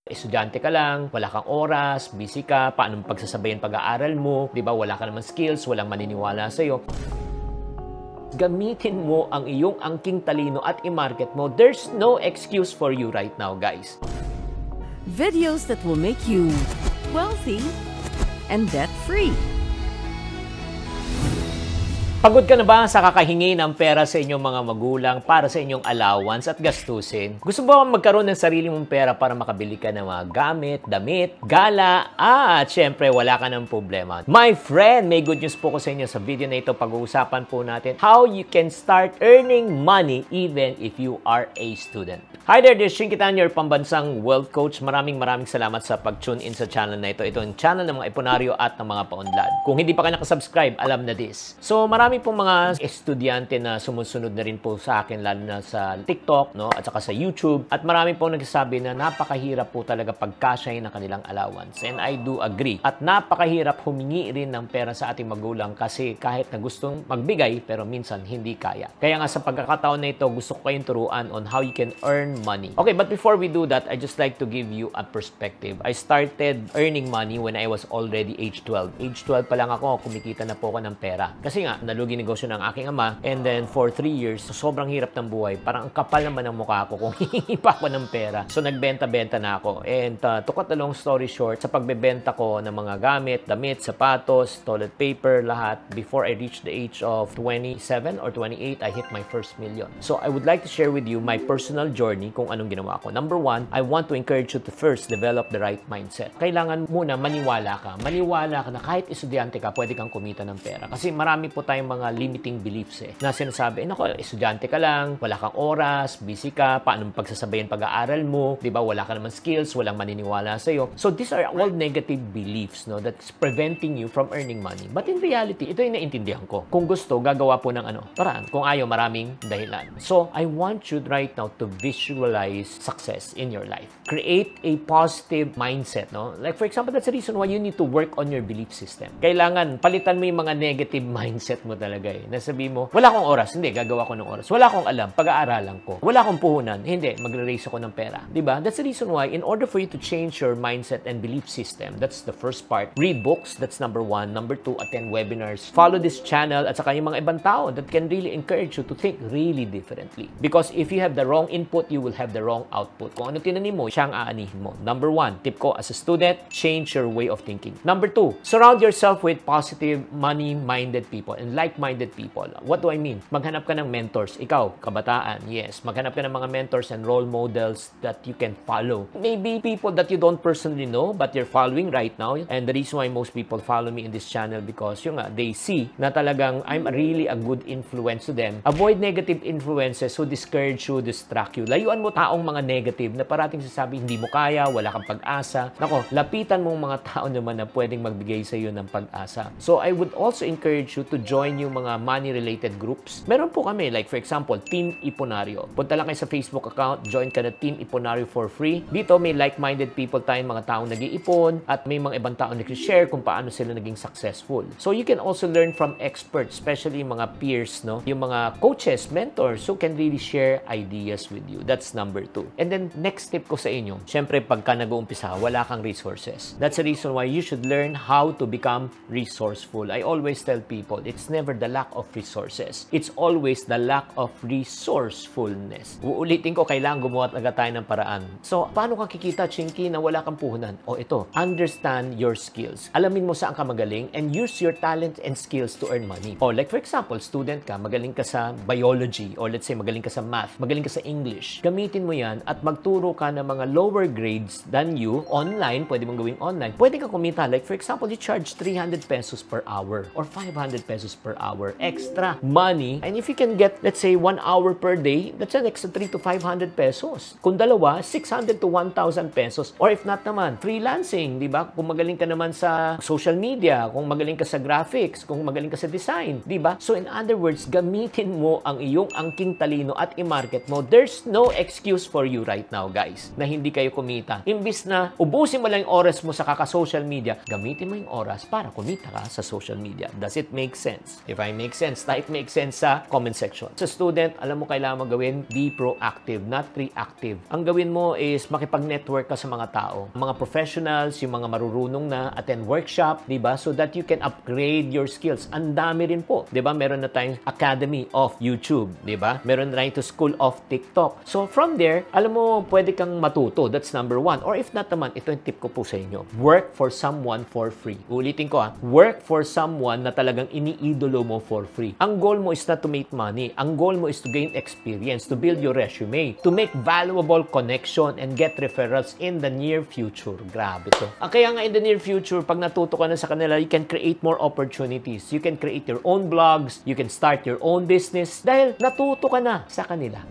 Estudyante ka lang, wala kang oras, busy ka, paano pagsasabayan pag-aaral mo, di ba? Wala ka naman skills, walang maniniwala sa'yo. Gamitin mo ang iyong angking talino at i-market mo. There's no excuse for you right now, guys. Videos that will make you wealthy and debt-free. Pagod ka na ba sa kakahingi ng pera sa inyong mga magulang para sa inyong allowance at gastusin? Gusto mo ba magkaroon ng sarili mong pera para makabili ka ng mga gamit, damit, gala, at syempre wala ka ng problema? My friend, may good news po ko sa inyo sa video na ito. Pag-uusapan po natin how you can start earning money even if you are a student. Hi there, this is Shinkitan, your pambansang wealth coach. Maraming salamat sa pag-tune in sa channel na ito. Ito ang channel ng mga iponaryo at ng mga paunlad. Kung hindi pa ka nakasubscribe, alam na this. So marami pong mga estudyante na sumusunod na rin po sa akin, lalo na sa TikTok, no, at saka sa YouTube. At marami pong nagsasabi na napakahirap po talaga pagkasyahin ng kanilang allowance. And I do agree. At napakahirap humingi rin ng pera sa ating magulang kasi kahit na gustong magbigay, pero minsan hindi kaya. Kaya nga sa pagkakataon na ito, gusto ko kayong turuan on how you can earn money. Okay, but before we do that, I just like to give you a perspective. I started earning money when I was already age 12. Age 12 pa lang ako, kumikita na po ako ng pera. Kasi nga, nalugi negosyo ng aking ama, and then for 3 years, sobrang hirap ng buhay. Parang ang kapal naman ng mukha ko kung hihingi pa ako ng pera. So nagbenta-benta na ako. And to cut a long story short, sa pagbebenta ko ng mga gamit, damit, sapatos, toilet paper, lahat, before I reached the age of 27 or 28, I hit my first million. So I would like to share with you my personal journey kung anong ginawa ko. Number one, I want to encourage you to first develop the right mindset. Kailangan muna maniwala ka. Maniwala ka na kahit estudyante ka, pwede kang kumita ng pera. Kasi marami po tayong mga limiting beliefs na sinasabi, nako, estudyante ka lang, wala kang oras, busy ka, paano pagsasabayan pag-aaral mo, di ba? Wala ka naman skills, walang maniniwala sa'yo. So these are all negative beliefs, no, that's preventing you from earning money. But in reality, ito yung naintindihan ko. Kung gusto, gagawa po ng paraan. Kung ayaw, maraming dahilan. So I want you right now to visualize success in your life. Create a positive mindset, no? Like for example, that's the reason why you need to work on your belief system. Kailangan palitan mo yung mga negative mindset mo talaga Nasabi mo, wala akong oras, hindi, gagawa ko ng oras. Wala akong alam, pag-aaralan ko. Wala akong puhunan, hindi, magre-raise ako ng pera. Diba? That's the reason why, in order for you to change your mindset and belief system, that's the first part. Read books, that's number one. Number two, attend webinars. Follow this channel at saka yung mga ibang tao that can really encourage you to think really differently. Because if you have the wrong input, you will have the wrong output. Kung ano tinanim mo, siyang aanihin mo. Number one, tip ko as a student, change your way of thinking. Number two, surround yourself with positive, money-minded people and like-minded people. What do I mean? Maghanap ka ng mentors. Ikaw, kabataan, yes. Maghanap ka ng mga mentors and role models that you can follow. Maybe people that you don't personally know, but you're following right now. And the reason why most people follow me in this channel because they see na talagang I'm really a good influence to them. Avoid negative influences who discourage you, distract you. Layuan mo taong mga negative na parating sasabi, hindi mo kaya, wala kang pag-asa. Nako, lapitan mo mga tao naman na pwedeng magbigay sa iyo ng pag-asa. So I would also encourage you to join yung mga money-related groups. Meron po kami, like for example, Team Iponaryo. Punta lang kayo sa Facebook account, join ka na Team Iponaryo for free. Dito may like-minded people tayong mga taong nag-iipon at may mga ibang taong nag-share kung paano sila naging successful. So you can also learn from experts, especially yung mga peers, no? Yung mga coaches, mentors who can really share ideas with you. That's number two. And then next tip ko sa inyo, syempre pagka nag-uumpisa, wala kang resources. That's the reason why you should learn how to become resourceful. I always tell people, it's never the lack of resources. It's always the lack of resourcefulness. Uulitin ko, kailangan gumawa talaga tayo ng paraan. So, paano ka kikita, Chinky, na wala kang puhunan? O ito, understand your skills. Alamin mo saan ka magaling and use your talent and skills to earn money. O, like for example, student ka, magaling ka sa biology or let's say magaling ka sa math, magaling ka sa English. Gamitin mo yan at magturo ka ng mga lower grades than you online. Pwede mong gawing online. Pwede ka kumita. Like for example, you charge 300 pesos per hour or 500 pesos per hour. Extra money. And if you can get, let's say, 1 hour per day, that's an extra 300 to 500 pesos. Kung dalawa, 600 to 1,000 pesos. Or if not naman, freelancing, di ba? Kung magaling ka naman sa social media, kung magaling ka sa graphics, kung magaling ka sa design, di ba? So in other words, gamitin mo ang iyong angking talino at i-market mo. There's no excuse for you right now, guys, na hindi kayo kumita. Imbis na ubusin mo lang yung oras mo sa kaka-social media, gamitin mo yung oras para kumita ka sa social media. Does it make sense? If I make sense, type make sense sa comment section. Sa student, alam mo kailangan mo gawin, be proactive, not reactive. Ang gawin mo is makipag-network ka sa mga tao, mga professionals, yung mga marurunong na, attend workshop, di ba? So that you can upgrade your skills. Ang dami rin po, di ba? Meron na tayong Academy of YouTube, di ba? Meron na tayong School of TikTok. So from there, alam mo, pwede kang matuto. That's number one. Or if not naman, ito yung tip ko po sa inyo. Work for someone for free. Ulitin ko work for someone na talagang iniidolo mo for free. Ang goal mo is not to make money. Ang goal mo is to gain experience, to build your resume, to make valuable connection and get referrals in the near future. Grabe to. Kaya nga in the near future, pag natuto ka na sa kanila, you can create more opportunities. You can create your own blogs. You can start your own business dahil natuto ka na sa kanila.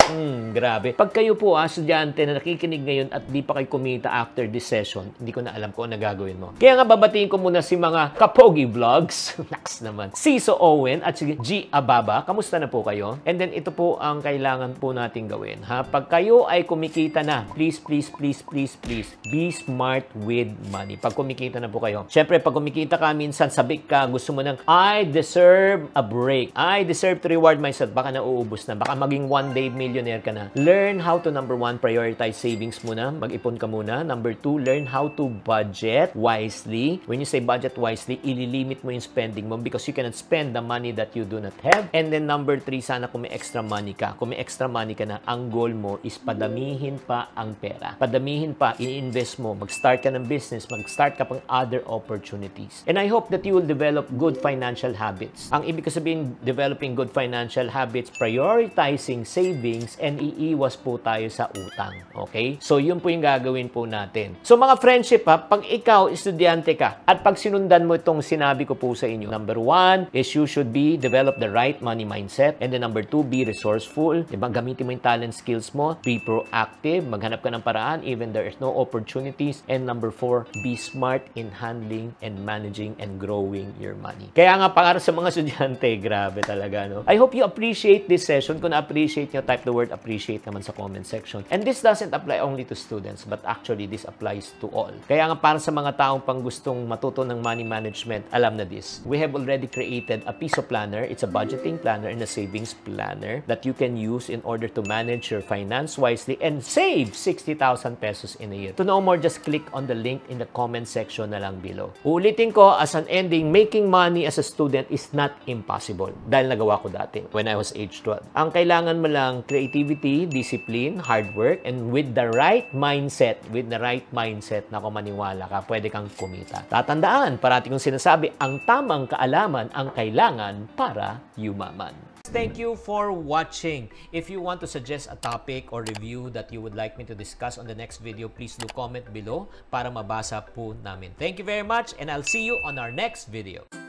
Grabe. Pag kayo po, estudyante na nakikinig ngayon at di pa kayo kumita after this session, hindi ko na alam kung ano gagawin mo. Kaya nga babatiin ko muna si mga Kapogi Vlogs, Nax naman, Ciso Owen at si G Ababa. Kamusta na po kayo? And then ito po ang kailangan po natin gawin. Pag kayo ay kumikita na, please, be smart with money. Pag kumikita na po kayo. Syempre, pag kumikita ka, minsan sabik ka, gusto mo ng, I deserve a break. I deserve to reward myself. Baka nauubos na. Baka maging one day millionaire ka na. Learn how to, number one, prioritize savings muna. Mag-ipon ka muna. Number two, learn how to budget wisely. When you say budget wisely, ililimit mo yung spending mo because you cannot spend the money that you do not have. And then number three, sana kung may extra money ka. Kung may extra money ka na, ang goal mo is padamihin pa ang pera. Padamihin pa, i-invest mo. Mag-start ka ng business. Mag-start ka pang other opportunities. And I hope that you will develop good financial habits. Ang ibig sabihin, developing good financial habits, prioritizing savings, and iiwas po tayo sa utang. Okay? So, yun po yung gagawin po natin. So, mga friendship pag ikaw, estudyante ka, at pag sinundan mo itong sinabi ko po sa inyo, number one is you should develop the right money mindset. And then number two, be resourceful. Diba? Gamitin mo yung talent skills mo. Be proactive. Maghanap ka ng paraan even there is no opportunities. And number four, be smart in handling and managing and growing your money. Kaya nga, para sa mga estudyante, grabe talaga, no? I hope you appreciate this session. Kung na-appreciate nyo, type the word appreciate naman sa comment section. And this doesn't apply only to students, but actually, this applies to all. Kaya nga, para sa mga taong pang gustong matuto ng money management, alam na this. We have already created a piso planner. It's a budgeting planner and a savings planner that you can use in order to manage your finance wisely and save 60,000 pesos in a year. To know more, just click on the link in the comment section na lang below. Uulitin ko, as an ending, making money as a student is not impossible. Dahil nagawa ko dati when I was age 12. Ang kailangan mo lang, creativity, discipline, hard work, and with the right mindset, na kung maniwala ka, pwede kang kumita. Tatandaan, parati kong sinasabi, ang tamang kaalaman ang kailangan para yumaman. Thank you for watching. If you want to suggest a topic or review that you would like me to discuss on the next video, please do comment below para mabasa po namin. Thank you very much and I'll see you on our next video.